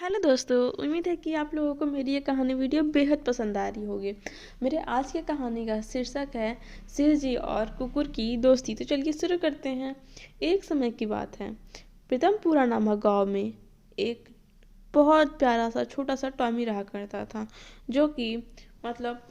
Hello दोस्तों, उम्मीद है कि आप लोगों को मेरी ये कहानी वीडियो बेहद पसंद आ रही होगी। मेरे आज की कहानी का शीर्षक है सिर जी और कुकुर की दोस्ती। तो चलिए शुरू करते हैं। एक समय की बात है। प्रीतमपुरा नामक गांव में एक बहुत प्यारा सा छोटा सा टॉमी रहा करता था, जो कि मतलब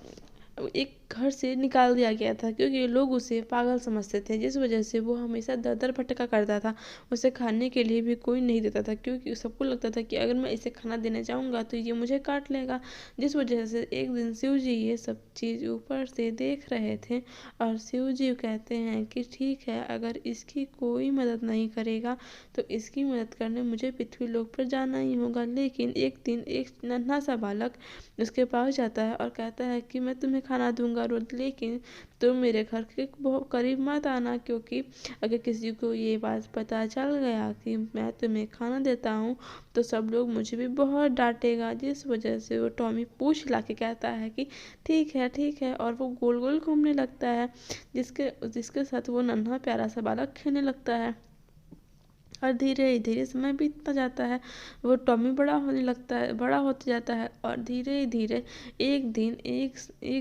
एक घर से निकाल दिया गया था क्योंकि लोग उसे पागल समझते थे, जिस वजह से वो हमेशा दर दर भटका करता था। उसे खाने के लिए भी कोई नहीं देता था क्योंकि सबको लगता था कि अगर मैं इसे खाना देने जाऊंगा तो ये मुझे काट लेगा। जिस वजह से एक दिन शिव जी ये सब चीज़ ऊपर से देख रहे थे और शिव जी कहते हैं कि ठीक है, अगर इसकी कोई मदद नहीं करेगा तो इसकी मदद करने मुझे पृथ्वी लोक पर जाना ही होगा। लेकिन एक दिन एक नन्हा सा बालक उसके पास जाता है और कहता है कि मैं तुम्हें खाना दूंगा रोज, लेकिन तुम मेरे घर के बहुत करीब मत आना, क्योंकि अगर किसी को ये बात पता चल गया कि मैं तुम्हें खाना देता हूँ तो सब लोग मुझे भी बहुत डांटेगा। जिस वजह से वो टॉमी पूंछ हिला के कहता है कि ठीक है, और वो गोल गोल घूमने लगता है, जिसके जिसके साथ वो नन्हा प्यारा सा बालक खेलने लगता है। और धीरे धीरे समय बीतता जाता है। वो टॉमी बड़ा होने लगता है, बड़ा होते जाता है, और धीरे धीरे एक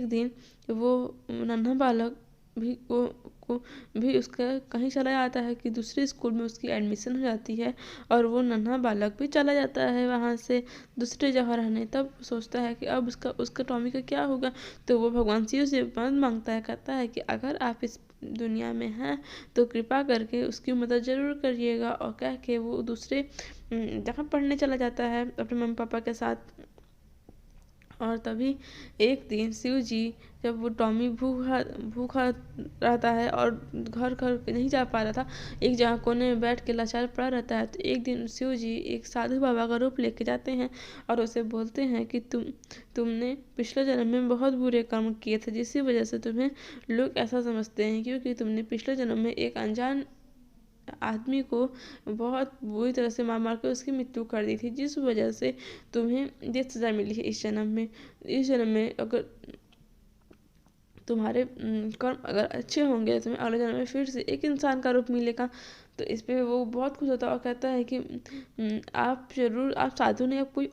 दिन वो नन्हा बालक भी को भी उसका कहीं चला जाता है कि दूसरे स्कूल में उसकी एडमिशन हो जाती है, और वो नन्हा बालक भी चला जाता है वहाँ से दूसरे जगह रहने। तब सोचता है कि अब उसका उसका टॉमी का क्या होगा। तो वो भगवान शिव से मदद मांगता है, कहता है कि अगर आप इस दुनिया में हैं तो कृपा करके उसकी मदद ज़रूर करिएगा। और कह के वो दूसरे जगह पढ़ने चला जाता है अपने मम्मी पापा के साथ। और तभी एक दिन शिव जी, जब वो टॉमी भूखा भूखा रहता है और घर घर नहीं जा पा रहा था, एक जगह कोने में बैठ के लाचार पड़ा रहता है, तो एक दिन शिव जी एक साधु बाबा का रूप लेके जाते हैं और उसे बोलते हैं कि तुमने पिछले जन्म में बहुत बुरे कर्म किए थे, जिसकी वजह से तुम्हें लोग ऐसा समझते हैं, क्योंकि तुमने पिछले जन्म में एक अनजान आदमी को बहुत बुरी तरह से मार मार कर उसकी मृत्यु कर दी थी, जिस वजह से तुम्हें ये सज़ा मिली है इस जन्म में। इस जन्म में अगर तुम्हारे कर्म अगर अच्छे होंगे तो तुम्हें अगले जन्म में फिर से एक इंसान का रूप मिलेगा। तो इस पे वो बहुत खुश होता है और कहता है कि आप जरूर, आप साधु नहीं,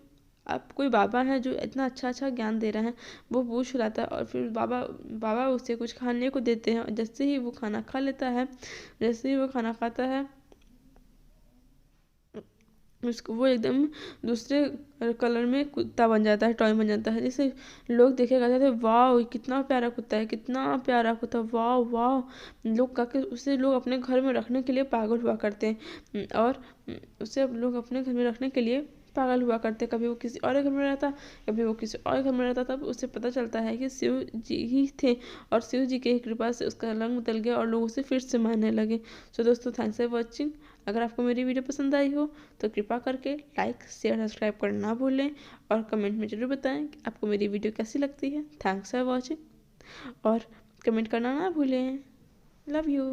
आप कोई बाबा हैं जो इतना अच्छा अच्छा ज्ञान दे रहे हैं। वो पूछ लाता है और फिर बाबा बाबा उसे कुछ खाने को देते हैं। जैसे ही वो खाना खा लेता है, जैसे ही वो खाना खाता है, उसको वो एकदम दूसरे कलर में कुत्ता बन जाता है, टॉय बन जाता है। जैसे लोग देखे कहते थे, वाह कितना प्यारा कुत्ता है, कितना प्यारा कुत्ता, वाह वाह। लोग कहते उसे लोग अपने घर में रखने के लिए पागल हुआ करते हैं, और उसे लोग अपने घर में रखने के लिए पागल हुआ करते। कभी वो किसी और घर में रहता, कभी वो किसी और घर में रहता। तब उसे पता चलता है कि शिव जी ही थे, और शिव जी के कृपा से उसका रंग बदल गया और लोग उसे फिर से मानने लगे। सो दोस्तों, थैंक्स फॉर वॉचिंग। अगर आपको मेरी वीडियो पसंद आई हो तो कृपा करके लाइक शेयर सब्सक्राइब करना ना भूलें, और कमेंट में ज़रूर बताएं कि आपको मेरी वीडियो कैसी लगती है। थैंक्स फॉर वॉचिंग, और कमेंट करना ना भूलें। Love you.